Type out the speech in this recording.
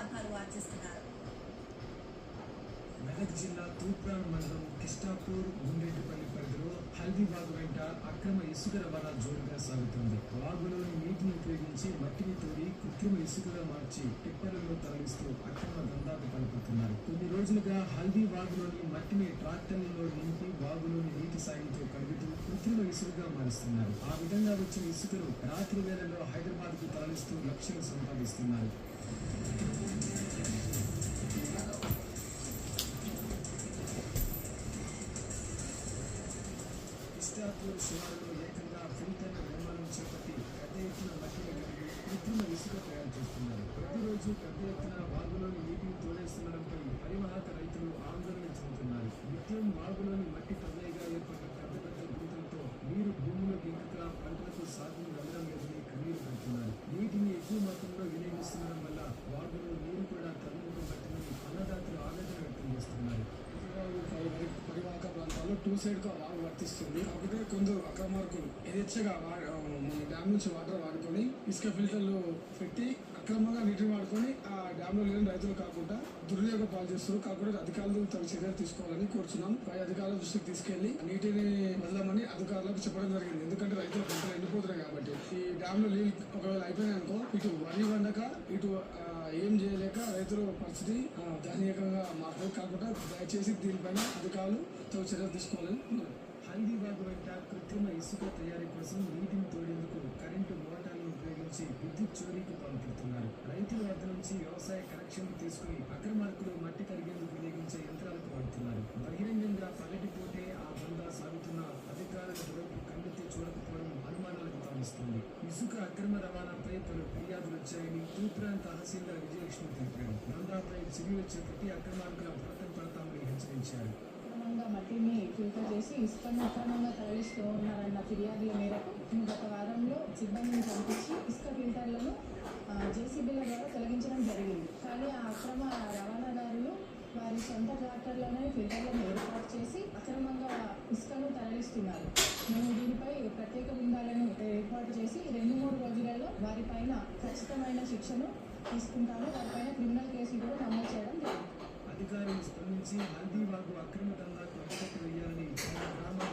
లాభాలు ఆర్జిస్తున్నారు. మెదక్ జిల్లా తూప్రాన్ మండలం కిష్టాపూర్ గుండెటిపల్లి పరిధిలో హల్దీబాగ్ వెంట అక్రమ ఇసుక రవాణా జోరుగా సాగుతుంది. వాగులోని నీటిని ఉపయోగించి మట్టిని తోడి కృత్రిమ ఇసుకగా మార్చి టిప్పర్లలో తరలిస్తూ అక్రమ దందాకు పాల్పడుతున్నారు. కొన్ని రోజులుగా హల్దీ వాగులోని మట్టిని ట్రాక్టర్లలో నింపి వాగులోని నీటి సాయంతో కలుగుతూ కృత్రిమ ఇసుకగా మారుస్తున్నారు. ఆ విధంగా వచ్చిన ఇసుకను రాత్రి వేళల్లో హైదరాబాద్ కు తరలిస్తూ లక్షలు సంపాదిస్తున్నారు. కిష్టాపూర్ శివారులో ఏకంగా ఫిల్టర్ నిర్మాణం చేపట్టి పెద్ద ఎత్తున మట్టిని కలిగి కృత్రిమ ఇసుక తయారు చేస్తున్నారు. ప్రతిరోజు పెద్ద ఎత్తున వాగులోని నీటిని తోడేస్తుండడంపై పరివాహక రైతులు ఆందోళన చెందుతున్నారు. నిత్యం వాగులోని మట్టి పదవిగా ఏర్పడిన పెద్ద పెద్ద గుంతలతో నీరు భూమిలోకి ఇంకగా పంటలకు సాగును వెళ్ళడం లేదని కన్నీరు పెడుతున్నారు. నీటిని ఎక్కువ మొత్తంలో వినియోగిస్తుండడం వల్ల వాగులో నీరు కూడా తగ్గుతున్నట్టుని అన్నదాతలు ఆవేదన వ్యక్తం చేస్తున్నారు. పరివాహక ప్రాంతాల్లో 2 సైడ్ వాగు వర్తిస్తుంది. కాకపోతే కొందరు అక్రమార్కులు యథేచ్ఛగా మన డ్యామ్ నుంచి వాటర్ వాడుకొని ఇసుక ఫిల్టర్లు పెట్టి అక్రమంగా నీటిని వాడుకొని ఆ డ్యామ్ లో లేని రైతులు కాకుండా దుర్వినియోగం పాలు చేస్తారు. కాకపోతే అధికారులు తగు చర్యలు తీసుకోవాలని కోరుచున్నాం. పై అధికారుల దృష్టికి తీసుకెళ్లి నీటిని వదలమని అధికారులకు చెప్పడం జరిగింది. ఎందుకంటే రైతులు పంటలు ఎండిపోతున్నాయి కాబట్టి. ఈ డ్యామ్ లో నీళ్ళు ఒకవేళ అయిపోయినాయి అనుకో, ఇటు వరి వండక ఇటు ఏం చేయలేక రైతుల పరిస్థితి దయనీయంగా మారుతుంది. కాకుండా దయచేసి దీనిపైన అధికారులు తగు చర్యలు తీసుకోవాలని. హల్దీబాగ్ వెంట కృత్రిమ ఇసుక తయారీ కోసం నీటిని తోడేందుకు కరెంటు మోటార్లను ఉపయోగించి విద్యుత్ చోరీకి పాల్పడుతున్నారు. రైతుల వద్ద నుంచి వ్యవసాయ కనెక్షన్లు తీసుకుని అక్రమార్కులు మట్టి కరిగేందుకు వినియోగించే యంత్రాలకు వాడుతున్నారు. బహిరంగంగా పగటిపూటే ఆ బందా సాగుతున్న అధికారుల వైపు కన్నెత్తి చూడకపోవడం అనుమానాలకు తావిస్తుంది. ఇసుక అక్రమ రవాణాపై పలు ఫిర్యాదులు వచ్చాయని తూప్రాన్ తహసీల్దార్ విజయలక్ష్మి తెలిపారు. బందాపై చర్యలు చేపట్టి అక్రమార్కుల భరతం పడతామని హెచ్చరించారు. మట్టిని ఫిల్టర్ చేసి ఇసుకను అక్రమంగా తరలిస్తూ ఉన్నారన్న ఫిర్యాదుల మేరకు గత వారంలో సిబ్బందిని పంపించి ఇసుక ఫిల్టర్లను జేసీబీల ద్వారా తొలగించడం జరిగింది. కానీ ఆ అక్రమ రవాణాదారులు వారి సొంత ట్రాక్టర్లోనే ఫిల్టర్లను ఏర్పాటు చేసి అక్రమంగా ఇసుకను తరలిస్తున్నారు. మేము దీనిపై ప్రత్యేక బృందాలను ఏర్పాటు చేసి 2-3 రోజులలో వారిపైన ఖచ్చితమైన శిక్షను తీసుకుంటాము. వారిపైన క్రిమినల్ కేసులు కూడా నమోదు చేయడం జరిగింది. అధికారులు స్పందించి హల్దీబాగు అక్రమ దందాకు అడ్డుకట్ట వేయాలని గ్రామాల